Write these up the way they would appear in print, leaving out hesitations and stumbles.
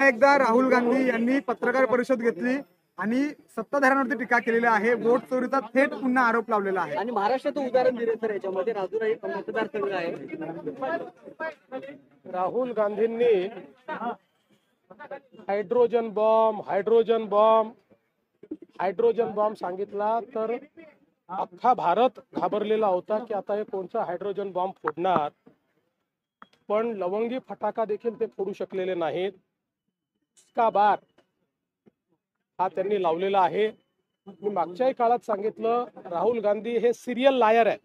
पुन्हा एकदा राहुल गांधी यांनी पत्रकार परिषद घेतली आणि सत्ताधाऱ्यांवरती टीका केलेली आहे. वोट चोरीचा थेट पुन्हा आरोप लावलेला आहे. आणि महाराष्ट्राचं उदाहरण दिले तर याच्यामध्ये राजुरा एक मतदारसंघ आहे. राहुल गांधींनी हायड्रोजन बॉम्ब सांगितला तर अख्खा भारत घाबरलेला होता की आता हे कोणचा हायड्रोजन बॉम्ब फोडणार. पण लवंगी फटाका देखील ते फोडू शकलेले नाहीत. इसका बार हा त्यांनी लावलेला आहे. मी मागच्याही काळात सांगितलं, राहुल गांधी हे सिरियल लायर आहेत.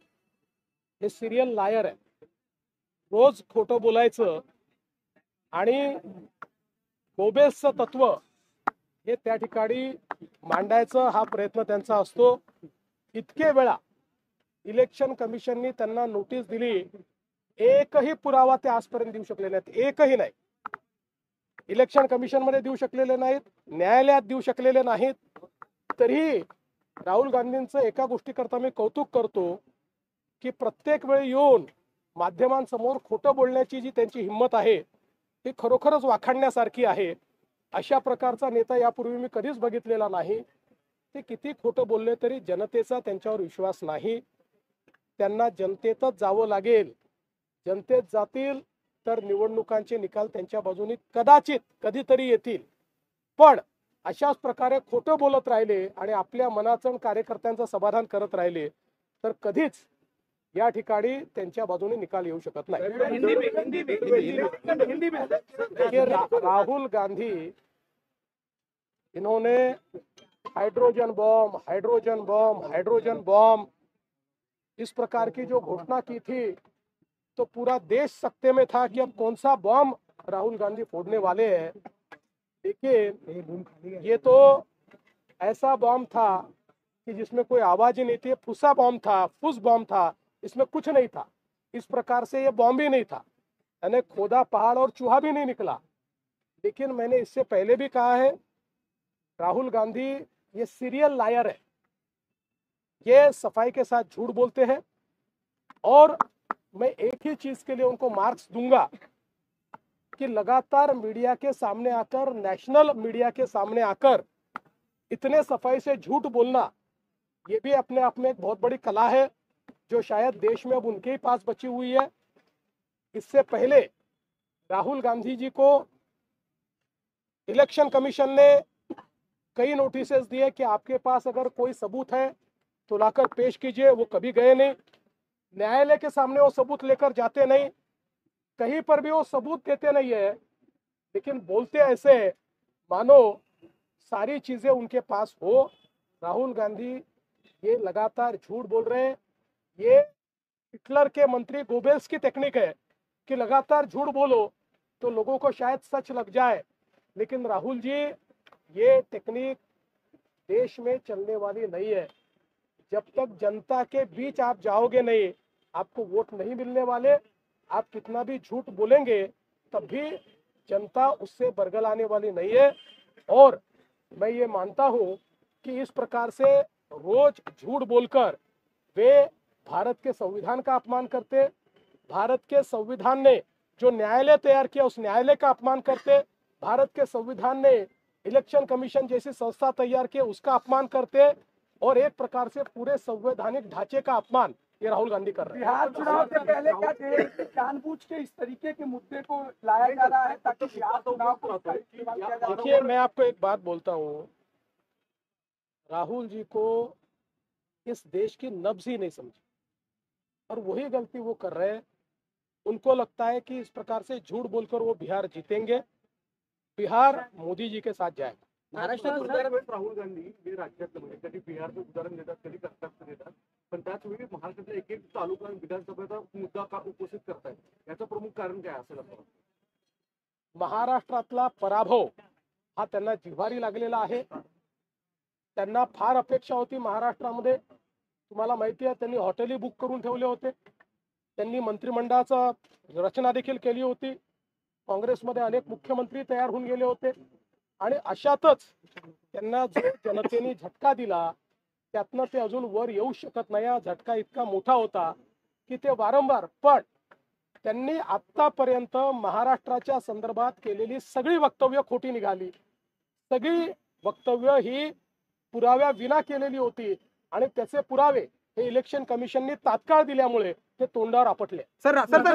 रोज खोटं बोलायचं आणि गोबेल्सचं तत्व हे त्या ठिकाणी मांडायचं हा प्रयत्न त्यांचा असतो. इतके वेळा इलेक्शन कमिशननी त्यांना नोटीस दिली, एकही पुरावा ते आजपर्यंत देऊ शकले नाहीत. एकही नाही. इलेक्शन कमिशन मध्ये देऊ शकलेले नाहीत, न्यायालयात देऊ शकलेले नाहीत. तरीही राहुल गांधींचं एका गोष्टीकरता मी कौतुक करतो की प्रत्येक वेळी येऊन माध्यमांसमोर खोटं बोलण्याची जी त्यांची हिंमत आहे ती खरोखरच वाखाणण्यासारखी आहे. अशा प्रकारचा नेता यापूर्वी मी कधीच बघितलेला नाही. ते किती खोटं बोलले तरी जनतेचा त्यांच्यावर विश्वास नाही. त्यांना जनतेतच जावं लागेल. जनतेत जातील तर निवडणुकांचे निकाल त्यांच्या बाजूने कदाचित कधीतरी येतील. पण अशाच प्रकारे खोटं बोलत राहिले आणि आपल्या मनाचं कार्यकर्त्यांचं समाधान करत राहिले तर कधीच या ठिकाणी त्यांच्या बाजूने निकाल येऊ शकत नाही. राहुल गांधी इन्होंने हाइड्रोजन बॉम्ब इस प्रकार की जो घोषणा की थी तो पूरा देश सकते में था कि अब कौन सा बॉम्ब राहुल गांधी फोड़ने वाले हैं. लेकिन ये तो ऐसा बॉम्ब था कि जिसमें कोई आवाज ही नहीं थी. फुस बॉम्ब था, इसमें कुछ नहीं था. इस प्रकार से ये बॉम्ब ही नहीं था. यानी खोदा पहाड़ और चूहा भी नहीं निकला. लेकिन मैंने इससे पहले भी कहा है, राहुल गांधी ये सीरियल लायर है. ये सफाई के साथ झूठ बोलते हैं और मैं एक ही चीज के लिए उनको मार्क्स दूंगा कि लगातार मीडिया के सामने आकर, नेशनल मीडिया के सामने आकर इतने सफाई से झूठ बोलना, ये भी अपने आप में एक बहुत बड़ी कला है जो शायद देश में अब उनके ही पास बची हुई है. इससे पहले राहुल गांधी जी को इलेक्शन कमीशन ने कई नोटिसेस दिए कि आपके पास अगर कोई सबूत है तो लाकर पेश कीजिए. वो कभी गए नहीं. न्यायालय के सामने वो सबूत लेकर जाते नहीं. कहीं पर भी वो सबूत देते नहीं है. लेकिन बोलते ऐसे मानो सारी चीजें उनके पास हो. राहुल गांधी ये लगातार झूठ बोल रहे हैं. ये हिटलर के मंत्री गोबेल्स की टेक्निक है कि लगातार झूठ बोलो तो लोगों को शायद सच लग जाए. लेकिन राहुल जी, ये टेक्निक देश में चलने वाली नहीं है. जब तक जनता के बीच आप जाओगे नहीं, आपको वोट नहीं मिलने वाले. आप कितना भी झूठ बोलेंगे तब भी जनता उससे बरगलाने वाली नहीं है. और मैं ये मानता हूं कि इस प्रकार से रोज झूठ बोलकर वे भारत के संविधान का अपमान करते. भारत के संविधान ने जो न्यायालय तैयार किया उस न्यायालय का अपमान करते. भारत के संविधान ने इलेक्शन कमीशन जैसी संस्था तैयार की उसका अपमान करते. और एक प्रकार से पूरे संवैधानिक ढांचे का अपमान ये राहुल गांधी कर रहे हैं. बिहार चुनाव से पहले क्या जानबूझ के इस तरीके के मुद्दे को लाया जा रहा है ताकि बिहार चुनाव को इस्तेमाल किया जा? देखिए, मैं आपको एक बात बोलता हूँ, राहुल जी को इस देश की नब्ज ही नहीं समझी और वही गलती वो कर रहे हैं. उनको लगता है कि इस प्रकार से झूठ बोलकर वो बिहार जीतेंगे. बिहार मोदी जी के साथ जाएगा. महाराष्ट्रात राहुल गांधी हे राज्यातलं म्हणजे कधी बिहारचं उदाहरण देतात, कधी कर्नाटकचं देतात, पण त्याच वेळी महाराष्ट्रातल्या एक एक तालुका विधानसभेचा मुद्दा का उपस्थित करतायत, याचं प्रमुख कारण काय असेल असं वाटतं? महाराष्ट्रातला पराभव हा त्यांना जिव्हारी लागलेला आहे. त्यांना फार अपेक्षा होती महाराष्ट्रामध्ये. तुम्हाला माहिती आहे, त्यांनी हॉटेलही बुक करून ठेवले होते. त्यांनी मंत्रिमंडळाचा रचना देखील केली होती. काँग्रेसमध्ये अनेक मुख्यमंत्री तयार होऊन गेले होते. आणि अशातच त्यांना जो जनतेने झटका दिला त्यातनं ते अजून वर येऊ शकत नाही. हा झटका इतका मोठा होता की ते वारंवार, पण त्यांनी आतापर्यंत महाराष्ट्राच्या संदर्भात केलेली सगळी वक्तव्य खोटी निघाली. सगळी वक्तव्य ही पुराव्या विना केलेली होती आणि त्याचे पुरावे हे इलेक्शन कमिशनने तात्काळ दिल्यामुळे ते तोंडावर आपटले. सर